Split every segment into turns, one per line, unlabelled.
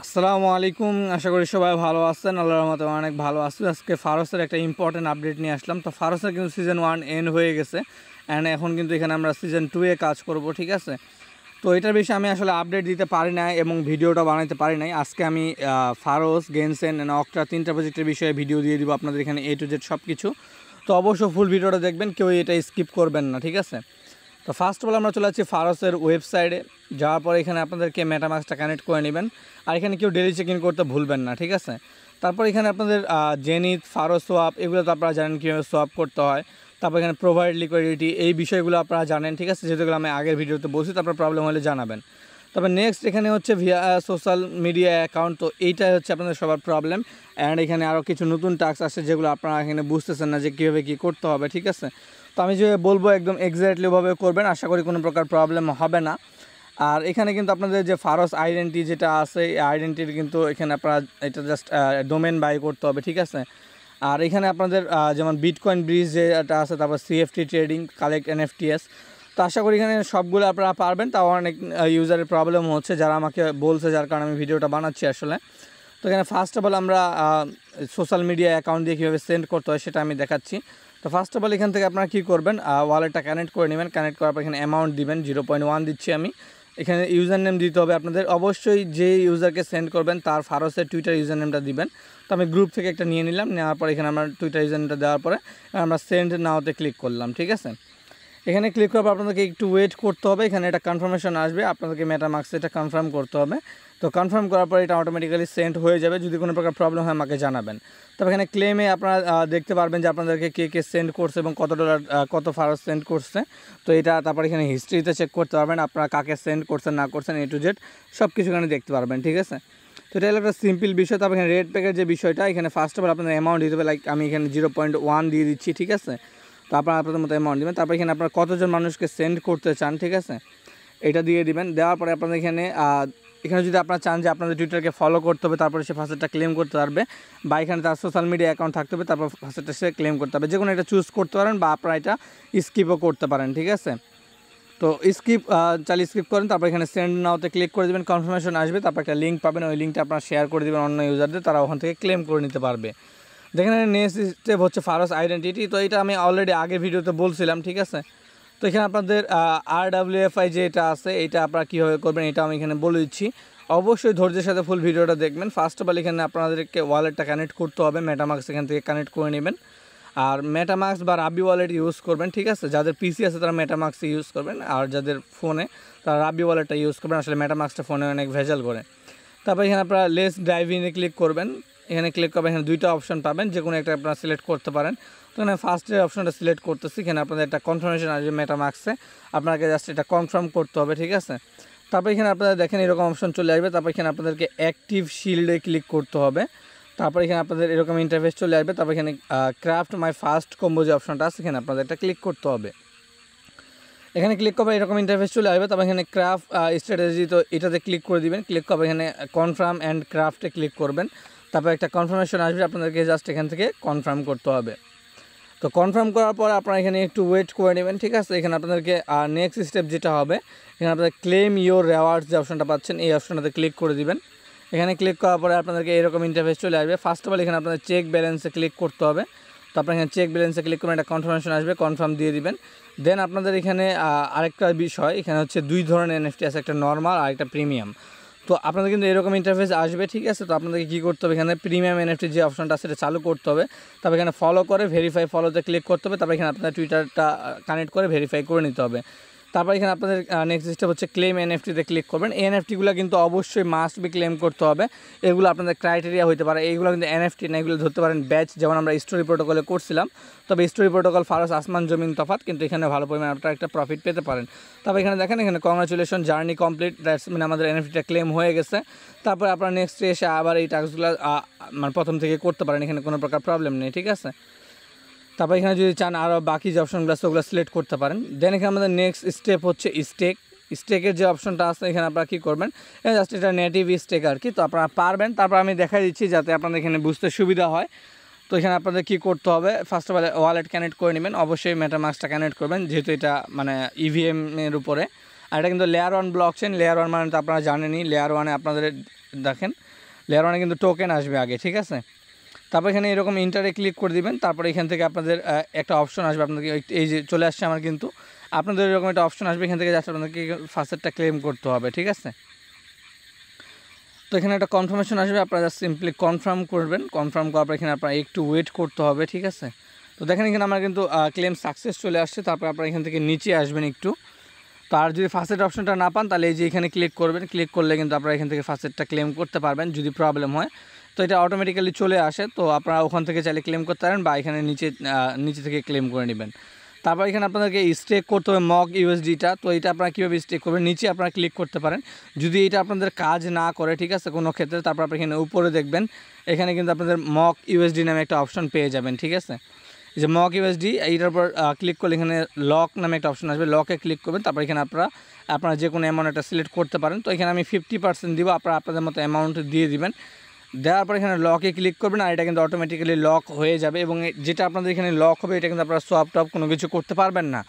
আসসালামু আলাইকুম। আশা করি সবাই ভালো আছেন। আল্লাহর রহমতে অনেক ভালো আছি। আজকে ফারসের একটা ইম্পর্টেন্ট আপডেট নিয়ে আসলাম। তো ফারসের কিন্তু সিজন 1 এন্ড হয়ে গেছে অ্যান্ড এখন কিন্তু এখানে আমরা সিজন 2 এ কাজ করব, ঠিক আছে। তো এটার বিষয়ে আমি আসলে আপডেট দিতে পারি নাই এবং ভিডিওটা বানাইতে পারি নাই। আজকে আমি ফারস, গেনসেন অ্যান্ড অক্টা 3টা প্রজেক্টের বিষয়ে ভিডিও দিয়ে দিব আপনাদের এখানে A to Z সব কিছু। তো অবশ্যই ফুল ভিডিওটা দেখবেন, কেউ এটা স্কিপ করবেন না, ঠিক আছে। তো ফার্স্ট অফ অল আমরা চলে যাচ্ছি ফারসের ওয়েবসাইটে। যাওয়ার পরে এখানে আপনাদেরকে মেটামাস্কটা কানেক্ট করে নেবেন। আর এখানে কেউ ডেলি চেক ইন করতে ভুলবেন না, ঠিক আছে। তারপর এখানে আপনাদের জেনিথ, ফারো সোয়াপ এগুলো তো আপনারা জানেন কীভাবে সোয়াপ করতে হয়। তারপর এখানে প্রোভাইড লিকুইডিটি এই বিষয়গুলো আপনারা জানেন, ঠিক আছে, যেগুলো আমি আগের ভিডিওতে বলছি। তারপর প্রবলেম হলে জানাবেন। তবে নেক্সট এখানে হচ্ছে ভিয়া সোশ্যাল মিডিয়া অ্যাকাউন্ট। তো এইটাই হচ্ছে আপনাদের সবার প্রবলেম। অ্যান্ড এখানে আরও কিছু নতুন টাস্ক আসছে যেগুলো আপনারা এখানে বুঝতেছেন না যে কীভাবে কী করতে হবে, ঠিক আছে। তো আমি যে বলবো একদম এক্স্যাক্টলিভাবে করবেন, আশা করি কোনো প্রকার প্রবলেম হবে না। আর এখানে কিন্তু আপনাদের যে ফারস আইডেন্টি যেটা আছে, এই আইডেন্টির কিন্তু এখানে আপনারা এটা জাস্ট ডোমেন বাই করতে হবে, ঠিক আছে। আর এখানে আপনাদের যেমন বিটকয়েন ব্রিজ যেটা আছে, তারপর CFT ট্রেডিং, কালেক্ট NFTs। তো আশা করি এখানে সবগুলো আপনারা পারবেন। তাও অনেক ইউজারের প্রবলেম হচ্ছে যারা আমাকে বলছে, যার কারণে আমি ভিডিওটা বানাচ্ছি আসলে। তো এখানে ফার্স্ট অফ অল আমরা সোশ্যাল মিডিয়া অ্যাকাউন্ট দিয়ে কীভাবে সেন্ড করতে হয় সেটা আমি দেখাচ্ছি। তো ফার্স্ট অফ অল এখান থেকে আপনারা কী করবেন, ওয়ালেটটা কানেক্ট করে নেবেন। কানেক্ট করার পর এখানে অ্যামাউন্ট দিবেন, 0.1 দিচ্ছি আমি। এখানে ইউজার নেম দিতে হবে আপনাদের। অবশ্যই যে ইউজারকে সেন্ড করবেন তার ফারসের টুইটার ইউজার নেমটা দিবেন। তো আমি গ্রুপ থেকে একটা নিয়ে নিলাম। নেওয়ার পর এখানে আমরা টুইটার ইউজার নেমটা দেওয়ার পরে আমরা সেন্ড নাওতে ক্লিক করলাম, ঠিক আছে। এখানে ক্লিক করার পর আপনাদেরকে একটু ওয়েট করতে হবে। এখানে একটা কনফার্মেশন আসবে, আপনাদেরকে মেটামাস্কে এটা কনফার্ম করতে হবে। তো কনফার্ম করার পর এটা অটোমেটিক্যালি সেন্ড হয়ে যাবে। যদি কোনো প্রকার প্রবলেম হয় আমাকে জানাবেন। তবে এখানে ক্লেমে আপনারা দেখতে পারবেন যে আপনাদেরকে কে কে সেন্ড করছে এবং কত ডলার কত ফারস সেন্ড করছে। তো এটা তারপর এখানে হিস্ট্রিতে চেক করতে পারবেন আপনারা কাকে সেন্ড করছেন না করছেন, A to Z সব কিছু এখানে দেখতে পারবেন, ঠিক আছে। তো এটা হলো একটা সিম্পল বিষয়। তারপর এখানে রেড প্যাকের যে বিষয়টা, এখানে ফার্স্ট অফ অল আপনাদের অ্যামাউন্ট দিতে হবে। লাইক আমি এখানে 0.1 দিয়ে দিচ্ছি, ঠিক আছে। তো আপনারা আপনাদের মতো অ্যামাউন্ট দেবেন। তারপর এখানে আপনারা কতজন মানুষকে সেন্ড করতে চান, ঠিক আছে, এটা দিয়ে দিবেন। দেওয়ার পরে আপনাদের এখানে এখানে যদি আপনারা চান যে আপনাদের টুইটারকে ফলো করতে হবে, তারপরে সে ফার্স্টটা ক্লেম করতে পারবে, বা এখানে তার সোশ্যাল মিডিয়া অ্যাকাউন্ট থাকতে হবে, তারপর ফার্স্টটা সে ক্লেম করতে হবে। যে কোনো একটা চুজ করতে পারেন বা আপনারা এটা স্কিপও করতে পারেন, ঠিক আছে। তো স্কিপ চালিয়ে স্কিপ করেন। তারপর এখানে সেন্ড নাওতে ক্লিক করে দেবেন, কনফার্মেশন আসবে। তারপর একটা লিঙ্ক পাবেন, ওই লিঙ্কটা আপনারা শেয়ার করে দেবেন অন্য ইউজারদের, তারা ওখান থেকে ক্লেম করে নিতে পারবে। দেখেন নেক্সট স্টেপ হচ্ছে ফারস আইডেন্টিটি। তো এটা আমি অলরেডি আগের ভিডিওতে বলছিলাম, ঠিক আছে। তো এখানে আপনাদের RWFI যেটা আছে এটা আপনারা কীভাবে করবেন এটা আমি এখানে বলে দিচ্ছি। অবশ্যই ধৈর্যের সাথে ফুল ভিডিওটা দেখবেন। ফার্স্ট অফ অল এখানে আপনাদেরকে ওয়ালেটটা কানেক্ট করতে হবে, মেটামাস্ক এখান থেকে কানেক্ট করে নেবেন। আর মেটামাস্ক বা রাবি ওয়ালেট ইউজ করবেন, ঠিক আছে। যাদের পিসি আছে তারা মেটামাস্ক ইউজ করবেন, আর যাদের ফোনে তারা রাবি ওয়ালেটটা ইউজ করবেন। আসলে মেটামাস্কটা ফোনে অনেক ভেজাল করে। তারপর এখানে আপনারা লেস ড্রাইভ ইনে ক্লিক করবেন। এখানে ক্লিক করবেন, এখানে দুইটা অপশন পাবেন, যে কোনো একটা আপনারা সিলেক্ট করতে পারেন। তো এখানে ফার্স্টের অপশনটা সিলেক্ট করতেছি। এখানে আপনাদের একটা কনফার্মেশন আসবে মেটামাস্কে, আপনাকে জাস্ট এটা কনফার্ম করতে হবে, ঠিক আছে। তারপর এখানে আপনারা দেখেন এরকম অপশন চলে আসবে। তারপর এখানে আপনাদেরকে অ্যাক্টিভ শিল্ডে ক্লিক করতে হবে। তারপর এখানে আপনাদের এরকম ইন্টারফেস চলে আসবে। তারপর এখানে ক্রাফট মাই ফার্স্ট কম্বো যে অপশনটা আছে এখানে আপনাদের একটা ক্লিক করতে হবে। এখানে ক্লিক করবে, এরকম ইন্টারফেস চলে আসবে। তারপর এখানে ক্রাফট স্ট্র্যাটেজি, তো এটাতে ক্লিক করে দিবেন। ক্লিক করবে এখানে কনফার্ম অ্যান্ড ক্রাফটে ক্লিক করবেন। তারপর একটা কনফার্মেশন আসবে, আপনাদেরকে জাস্ট এখান থেকে কনফার্ম করতে হবে। তো কনফার্ম করার পর আপনারা এখানে একটু ওয়েট করে নেবেন, ঠিক আছে। এখানে আপনাদেরকে নেক্সট স্টেপ যেটা হবে, এখানে আপনাদের ক্লেম ইওর রেওয়ার্ডস যে অপশনটা পাচ্ছেন এই অপশনটাতে ক্লিক করে দিবেন। এখানে ক্লিক করার পরে আপনাদেরকে এরকম ইন্টারফেস চলে আসবে। ফার্স্ট অফ অল এখানে আপনাদের চেক ব্যালেন্সে ক্লিক করতে হবে। তো আপনার এখানে চেক ব্যালেন্সে ক্লিক করে একটা কনফার্মেশন আসবে, কনফার্ম দিয়ে দিবেন। দেন আপনাদের এখানে আরেকটা বিষয়, এখানে হচ্ছে দুই ধরনের NFT আছে, একটা নর্মাল আর একটা প্রিমিয়াম। তো আপনাদের কিন্তু এরকম ইন্টারফেস আসবে, ঠিক আছে। তো আপনাদেরকে কী করতে হবে, এখানে প্রিমিয়াম NFT যে অপশনটা আছে সেটা চালু করতে হবে। তারপর এখানে ফলো করে ভেরিফাই ফলোতে ক্লিক করতে হবে। তারপর এখানে আপনাদের টুইটারটা কানেক্ট করে ভেরিফাই করে নিতে হবে। তারপর এখানে আপনাদের নেক্সট স্টেপ হচ্ছে ক্লেম NFTতে ক্লিক করবেন। এই NFTগুলো কিন্তু অবশ্যই মাস্ট বি ক্লেম করতে হবে। এগুলো আপনাদের ক্রাইটেরিয়া হতে পারে। এইগুলো কিন্তু NFT না, এগুলো ধরতে পারেন ব্যাচ, যেমন আমরা স্টোরি প্রোটোকলে করছিলাম। তবে স্টোরি প্রোটোকল ফারস আসমান জমিন তফাত, কিন্তু এখানে ভালো পরিমাণে আপনারা একটা প্রফিট পেতে পারেন। তবে এখানে দেখেন, এখানে congratulation, journey complete, that's mean আমাদের NFTটা ক্লেম হয়ে গেছে। তারপরে আপনারা নেক্সট এসে আবার এই টাস্কগুলো মানে প্রথম থেকে করতে পারেন, এখানে কোনো প্রকার প্রবলেম নেই, ঠিক আছে। তারপর এখানে যদি চান আরও বাকি যে অপশনগুলো আছে ওগুলো সিলেক্ট করতে পারেন। দেন এখানে আমাদের নেক্সট স্টেপ হচ্ছে স্টেকের যে অপশনটা আছে এখানে আপনারা কী করবেন, জাস্ট এটা নেটিভ স্টেক আর কি। তো আপনারা পারবেন, তারপর আমি দেখাই দিচ্ছি যাতে আপনাদের এখানে বুঝতে সুবিধা হয়। তো এখানে আপনাদের কী করতে হবে, first of all wallet connect করে নেবেন। অবশ্যই মেটামাস্কটা কানেক্ট করবেন, যেহেতু এটা মানে EVM এর উপরে। আর এটা কিন্তু লেয়ার 1 ব্লকচেন। লেয়ার 1 মানে তো আপনারা জানেনই, লেয়ার 1-এ আপনাদের দেখেন লেয়ার 1-এ কিন্তু টোকেন আসবে আগে, ঠিক আছে। তারপর এখানে এরকম ইন্টারে ক্লিক করে দিবেন। তারপরে এখান থেকে আপনাদের একটা অপশন আসবে, আপনাদের এই যে চলে আসছে আমার, কিন্তু আপনাদের এরকম একটা অপশন আসবে, এখান থেকে জাস্ট আপনাদেরকে ফার্স্টেরটা ক্লেম করতে হবে, ঠিক আছে। তো এখানে একটা কনফার্মেশন আসবে, আপনারা জাস্ট সিম্পলি কনফার্ম করবেন। কনফার্ম করার পর এখানে আপনারা একটু ওয়েট করতে হবে, ঠিক আছে। তো দেখেন এখানে আমার কিন্তু ক্লেম সাকসেস চলে আসছে। তারপর আপনারা এখান থেকে নিচে আসবেন একটু। তো আর যদি ফার্স্টের অপশনটা না পান তাহলে এই যে এখানে ক্লিক করবেন। ক্লিক করলে কিন্তু আপনারা এখান থেকে ফার্স্টেরটা ক্লেম করতে পারবেন যদি প্রবলেম হয়। তো এটা অটোমেটিক্যালি চলে আসে, তো আপনারা ওখান থেকে চাইলে ক্লেম করতে পারেন বা এখানে নিচে থেকে ক্লেম করে নেবেন। তারপর এখানে আপনাদেরকে স্টেক করতে হবে মক ইউএসডিটা। তো এটা আপনারা কীভাবে স্টেক করবেন, নিচে আপনারা ক্লিক করতে পারেন যদি এটা আপনাদের কাজ না করে, ঠিক আছে, কোনো ক্ষেত্রে। তারপর আপনি এখানে উপরে দেখবেন, এখানে কিন্তু আপনাদের মক ইউএসডি নামে একটা অপশন পেয়ে যাবেন, ঠিক আছে। এই যে মক ইউএসডি, এইটার উপর ক্লিক করলে এখানে লক নামে একটা অপশন আসবে, লকে ক্লিক করবেন। তারপর এখানে আপনারা যে কোনো অ্যামাউন্ট একটা সিলেক্ট করতে পারেন। তো এখানে আমি 50% দিব, আপনারা আপনাদের মতো অ্যামাউন্ট দিয়ে দিবেন। দেওয়ার পর এখানে লকে ক্লিক করবেন, আর এটা কিন্তু অটোমেটিক্যালি লক হয়ে যাবে। এবং যেটা আপনাদের এখানে লক হবে এটা কিন্তু আপনারা সোয়াপ টপ কোনো কিছু করতে পারবেন না।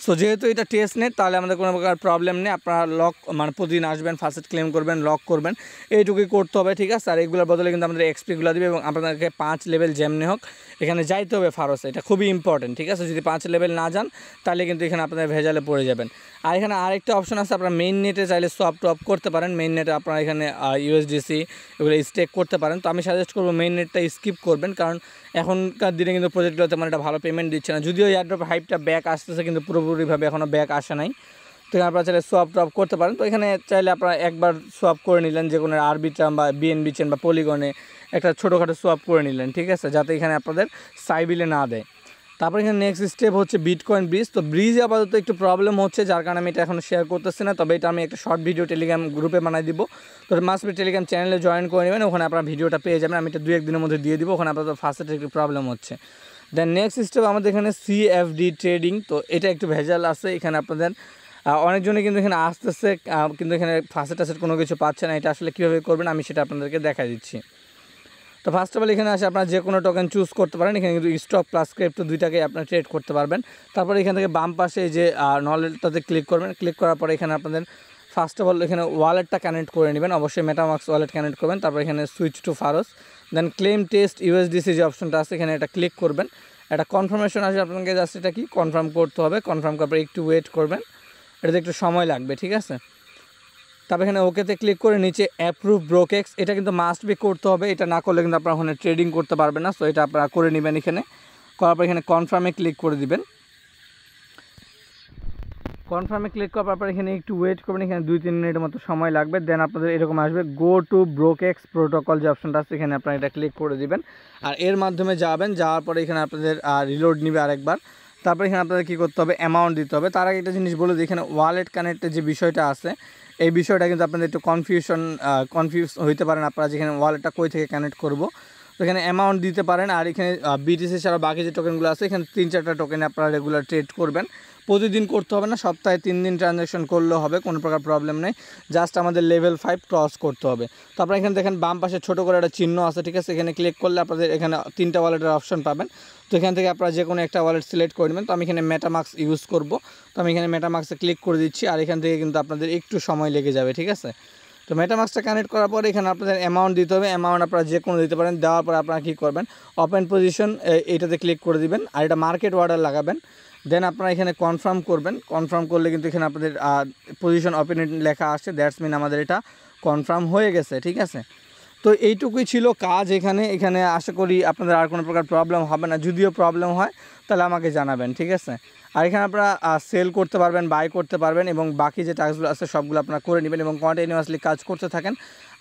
সো যেহেতু এটা টেস্ট নেট, তাহলে আমাদের কোনো প্রকার প্রবলেম নেই। আপনারা লক মানে প্রতিদিন আসবেন, ফার্স্ট ক্লেম করবেন, লক করবেন, এইটুকুই করতে হবে, ঠিক আছে। আর এইগুলোর বদলে কিন্তু আমাদের এক্সপিগুলো দিবে এবং আপনাদেরকে 5 লেভেল যেমনি হোক এখানে যাইতে হবে ফারসে। এটা খুবই ইম্পর্টেন্ট, ঠিক আছে। যদি 5 লেভেল না যান তাহলে কিন্তু এখানে আপনাদের ভেজালে পড়ে যাবেন। আর এখানে আরেকটা অপশন আছে, আপনারা মেইন নেটে চাইলে সোয়াপ টপ করতে পারেন। মেইন নেটে আপনারা এখানে ইউএসডিসি এগুলো স্টেক করতে পারেন। তো আমি সাজেস্ট করবো মেইন নেটটা স্কিপ করবেন, কারণ এখনকার দিনে কিন্তু প্রজেক্টগুলোতে মানে একটা ভালো পেমেন্ট দিচ্ছে না। যদিও এয়ারড্রপ হাইপটা ব্যাক আসতেছে, কিন্তু পুরোপুরিভাবে এখনও ব্যাক আসে নাই। তো এখানে আপনারা চাইলে সোয়াপ টপ করতে পারেন। তো এখানে চাইলে আপনারা একবার সোয়াপ করে নিলেন, যে কোনো আরবি চাম বা বিএনবি চেন বা পলিগনে একটা ছোটোখাটো সোয়াপ করে নিলেন, ঠিক আছে, যাতে এখানে আপনাদের সাইবিলে না দেয়। তারপর এখানে নেক্সট স্টেপ হচ্ছে বিটকয়েন ব্রিজ। তো ব্রিজে আপাতত একটু প্রবলেম হচ্ছে, যার কারণে আমি এটা এখন শেয়ার করতেছি না। তবে এটা আমি একটা শর্ট ভিডিও টেলিগ্রাম গ্রুপে বানাই দিব। তো মাস্ট বি টেলিগ্রাম চ্যানেলে জয়েন করে নেবেন, ওখানে আপনারা ভিডিওটা পেয়ে যাবেন। আমি এটা 2-1 দিনের মধ্যে দিয়ে দিব। ওখানে আপাতত ফার্স্টে একটু প্রবলেম হচ্ছে। দেন নেক্সট স্টেপ আমাদের এখানে সিএফডি ট্রেডিং। তো এটা একটু ভেজাল আছে এখানে আপনাদের। অনেকজনে কিন্তু এখানে আসতেছে, কিন্তু এখানে ফার্স্ট কোনো কিছু পাচ্ছে না। এটা আসলে কীভাবে করবেন আমি সেটা আপনাদেরকে দেখাই দিচ্ছি। তো ফার্স্ট অফ অল এখানে আসে আপনারা যে কোনো টোকেন চুজ করতে পারেন। এখানে কিন্তু স্টক প্লাস ক্রিপ্টো দুইটাকে আপনারা ট্রেড করতে পারবেন। তারপরে এখান থেকে বাম পাশে যে নলেজটাতে ক্লিক করবেন। ক্লিক করার পরে এখানে আপনাদের ফার্স্ট অফ অল এখানে ওয়ালেটটা কানেক্ট করে নেবেন, অবশ্যই মেটামাক্স ওয়ালেট কানেক্ট করবেন। তারপর এখানে switch to ফারস, then claim test USDC যে অপশনটা আছে এখানে এটা ক্লিক করবেন। একটা কনফার্মেশন আসবে, আপনাকে জাস্ট এটা কি কনফার্ম করতে হবে। কনফার্ম করার পরে একটু ওয়েট করবেন, এটাতে একটু সময় লাগবে, ঠিক আছে। তারপর এখানে ওকেতে ক্লিক করে নিচে অ্যাপ্রুভ ব্রোকেক্স, এটা কিন্তু মাস্ট বি করতে হবে। এটা না করলে কিন্তু আপনারা ওখানে ট্রেডিং করতে পারবেন না। সো এটা আপনারা করে নেবেন। এখানে করার পর এখানে কনফার্মে ক্লিক করে দিবেন। কনফার্মে ক্লিক করার পর এখানে একটু ওয়েট করবেন, এখানে 2-3 মিনিটের মতো সময় লাগবে। দেন আপনাদের এরকম আসবে গো টু ব্রোকেক্স প্রোটোকল যে অপশনটা আছে এখানে আপনারা এটা ক্লিক করে দিবেন। আর এর মাধ্যমে যাবেন, যাওয়ার পরে এখানে আপনাদের রিলোড নেবে আরেকবার। তারপরে এখানে আপনাদের কী করতে হবে, অ্যামাউন্ট দিতে হবে। তার আগে একটা জিনিস বলে দিই, এখানে ওয়ালেট কানেক্টের যে বিষয়টা আছে এই বিষয়টা কিন্তু আপনাদের একটু কনফিউজ হইতে পারেন আপনারা, যেখানে ওয়ালেটটা কই থেকে কানেক্ট করব। তো এখানে অ্যামাউন্ট দিতে পারেন। আর এখানে বিটিসি ছাড়া বাকি যে টোকেনগুলো আছে এখানে 3-4টা টোকেনে আপনারা রেগুলার ট্রেড করবেন। প্রতিদিন করতে হবে না, সপ্তাহে 3 দিন ট্রানজ্যাকশন করলেও হবে, কোনো প্রকার প্রবলেম নেই। জাস্ট আমাদের লেভেল 5 ক্রস করতে হবে। তো আপনারা এখানে দেখেন বাম পাশে ছোটো করে একটা চিহ্ন আছে, ঠিক আছে। এখানে ক্লিক করলে আপনাদের এখানে 3টা ওয়ালেটের অপশন পাবেন। তো এখান থেকে আপনারা যে কোনো একটা ওয়ালেট সিলেক্ট করে নেবেন। তো আমি এখানে মেটামাক্স ইউজ করব, তো আমি এখানে মেটামাক্সে ক্লিক করে দিচ্ছি। আর এখান থেকে কিন্তু আপনাদের একটু সময় লেগে যাবে, ঠিক আছে। তো মেটামাক্সটা কানেক্ট করার পরে এখানে আপনাদের অ্যামাউন্ট দিতে হবে। অ্যামাউন্ট আপনারা যে কোনো দিতে পারেন। দেওয়ার পরে আপনারা কী করবেন, ওপেন পজিশন এইটাতে ক্লিক করে দিবেন। আর এটা মার্কেট অর্ডার লাগাবেন। দেন আপনারা এখানে কনফার্ম করবেন। কনফার্ম করলে কিন্তু এখানে আপনাদের পজিশন ওপেন লেখা আসছে, দ্যাটস মিন আমাদের এটা কনফার্ম হয়ে গেছে, ঠিক আছে। তো এইটুকুই ছিল কাজ এখানে আশা করি আপনাদের আর কোনো প্রকার প্রবলেম হবে না। যদিও প্রবলেম হয় তাহলে আমাকে জানাবেন, ঠিক আছে। আর এখানে আপনারা সেল করতে পারবেন, বাই করতে পারবেন এবং বাকি যে টাস্কগুলো আছে সবগুলো আপনারা করে নেবেন এবং কন্টিনিউয়াসলি কাজ করতে থাকেন।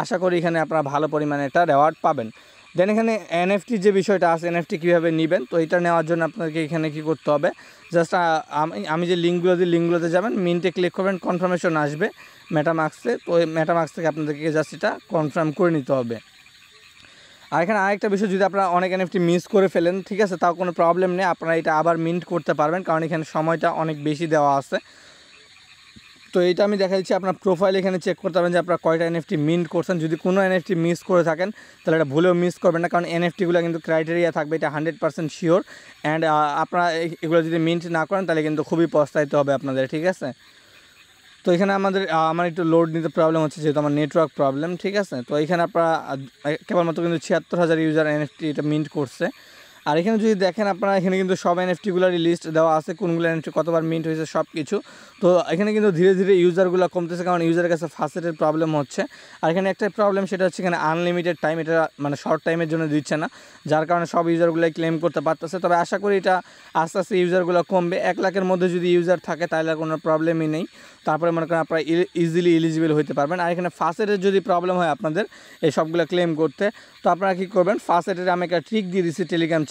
আশা করি এখানে আপনারা ভালো পরিমাণে একটা রেওয়ার্ড পাবেন। দেন এখানে এনএফটি যে বিষয়টা আছে, এনএফটি কীভাবে নেবেন, তো এটা নেওয়ার জন্য আপনাকে এখানে কী করতে হবে, জাস্ট আমি যে লিঙ্কগুলোতে যাবেন, মিন্টে ক্লিক করবেন, কনফার্মেশন আসবে মেটামাক্সে। তো ওই মেটামাক্স থেকে আপনাদেরকে জাস্ট এটা কনফার্ম করে নিতে হবে। আর এখানে আরেকটা বিষয়, যদি আপনারা অনেক এনএফটি মিস করে ফেলেন, ঠিক আছে, তাও কোনো প্রবলেম নেই, আপনারা এটা আবার মিন্ট করতে পারবেন, কারণ এখানে সময়টা অনেক বেশি দেওয়া আছে। তো এইটা আমি দেখা দিচ্ছি আপনার প্রোফাইল এখানে চেক করতে পারবেন যে আপনারা কয়টা এনএফটি মিন্ট করছেন। যদি কোনো এনএফটি মিস করে থাকেন তাহলে এটা ভুলেও মিস করবেন না, কারণ এনএফটিগুলো কিন্তু ক্রাইটেরিয়া থাকবে, এটা 100% শিওর। অ্যান্ড আপনারা এগুলো যদি মিন্ট না করেন তাহলে কিন্তু খুবই পস্তাইতে হবে আপনাদের, ঠিক আছে। তো এখানে আমার একটু লোড নিতে প্রবলেম হচ্ছে যেহেতু আমার নেটওয়ার্ক প্রবলেম, ঠিক আছে। তো এখানে আপনারা কেবলমাত্র কিন্তু ৭৬,০০০ ইউজার এনএফটি এটা মিন্ট করছে। আর এখানে যদি দেখেন আপনারা এখানে কিন্তু সব এনএফটিগুলোরই লিস্ট দেওয়া আছে, কোনগুলো এনএফটি কতবার মিন্ট হয়েছে সব কিছু। তো এখানে কিন্তু ধীরে ধীরে ইউজারগুলো কমতেছে, কারণ ইউজারের কাছে ফাসেটের প্রবলেম হচ্ছে। আর এখানে একটা প্রবলেম, সেটা হচ্ছে এখানে আনলিমিটেড টাইম, এটা মানে শর্ট টাইমের জন্য দিচ্ছে না, যার কারণে সব ইউজারগুলোই ক্লেম করতে পারতেছে। তবে আশা করি এটা আস্তে আস্তে ইউজারগুলো কমবে। 1 লাখের মধ্যে যদি ইউজার থাকে তাহলে কোনো প্রবলেমই নেই, তারপরে মনে করেন আপনারা ইজিলি এলিজিবল হতে পারবেন। আর এখানে ফাসেটের যদি প্রবলেম হয় আপনাদের এই সবগুলো ক্লেম করতে, তো আপনারা কী করবেন, ফাসেটের আমি একটা ট্রিক দিয়ে দিচ্ছি টেলিগ্রাম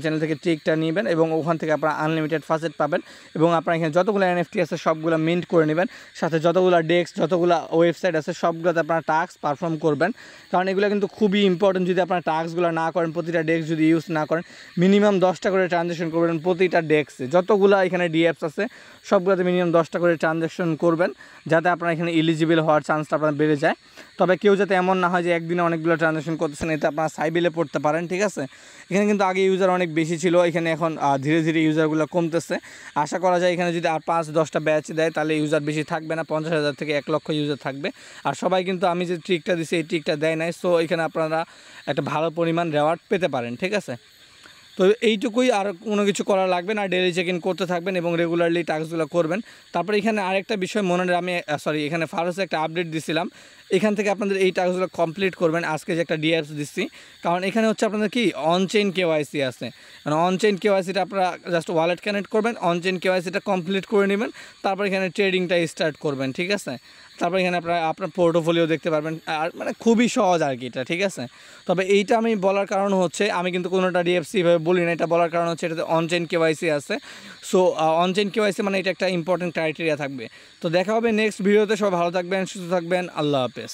চ্যানেল থেকে ট্রিকটা নেবেন এবং ওখান থেকে আপনারা আনলিমিটেড ফাসেট পাবেন। এবং আপনারা এখানে যতগুলো এনএফটি আছে সবগুলো মিন্ট করে নেবেন, সাথে যতগুলো ডেস্ক যতগুলো ওয়েবসাইট আছে সবগুলোতে আপনারা টাস্ক পারফর্ম করবেন, কারণ এগুলো কিন্তু খুবই ইম্পর্টেন্ট। যদি আপনারা টাস্কগুলো না করেন, প্রতিটা ডেস্ক যদি ইউজ না করেন, মিনিমাম 10টা করে ট্রানজ্যাকশন করবেন প্রতিটা ডেস্কে, যতগুলো এখানে ডিঅ্যাপস আছে সবগুলোতে মিনিমাম 10টা করে ট্রানজ্যাকশন করবেন, যাতে আপনারা এখানে এলিজিবল হওয়ার চান্সটা আপনার বেড়ে যায়। তবে কেউ যাতে এমন না হয় যে একদিনে অনেকগুলো ট্রানজ্যাকশন করতেছেন, এতে আপনারা সাইবিলে পড়তে পারেন, ঠিক আছে। এখানে কিন্তু আগে ইউজার অনেক বেশি ছিল, এখানে এখন ধীরে ধীরে ইউজারগুলো কমতেছে। আশা করা যায় এখানে যদি আর 5-10টা ব্যাচ দেয় তাহলে ইউজার বেশি থাকবে না, 50,000 থেকে 1 লক্ষ ইউজার থাকবে। আর সবাই কিন্তু আমি যে ট্রিকটা দিচ্ছি এই ট্রিকটা দেয় নাই, সো এখানে আপনারা একটা ভালো পরিমাণ রেওয়ার্ড পেতে পারেন, ঠিক আছে। তো এইটুকুই, আর কোনো কিছু করা লাগবে না, ডেইলি চেক ইন করতে থাকবেন এবং রেগুলারলি টাস্কগুলো করবেন। তারপরে এখানে আরেকটা বিষয় মনে আমি এখানে ফারসে একটা আপডেট দিছিলাম, এখান থেকে আপনাদের এই টাস্কগুলো কমপ্লিট করবেন আজকে যে একটা ডিঅ্যাপস দিচ্ছি, কারণ এখানে হচ্ছে আপনাদের কি অনচেইন কেওয়াইসি আছে, মানে অনচেইন কেওয়াইসিটা আপনারা জাস্ট ওয়ালেট কানেক্ট করবেন, অনচেইন কেওয়াইসিটা কমপ্লিট করে নেবেন, তারপর এখানে ট্রেডিংটা স্টার্ট করবেন, ঠিক আছে। তারপর এখানে আপনার পোর্টফোলিও দেখতে পারবেন, আর মানে খুবই সহজ আর কি এটা, ঠিক আছে। তবে এইটা আমি বলার কারণ হচ্ছে আমি কিন্তু কোনোটা ডিএফসি ভাবে বলি না, এটা বলার কারণ হচ্ছে এটাতে অনচেইন কেওয়াইসি আছে। সো অনচেইন কেওয়াইসি মানে এটা একটা ইম্পর্টেন্ট ক্রাইটেরিয়া থাকবে। তো দেখা হবে নেক্সট ভিডিওতে, সব ভালো থাকবেন, সুস্থ থাকবেন, আল্লাহ হাফেজ।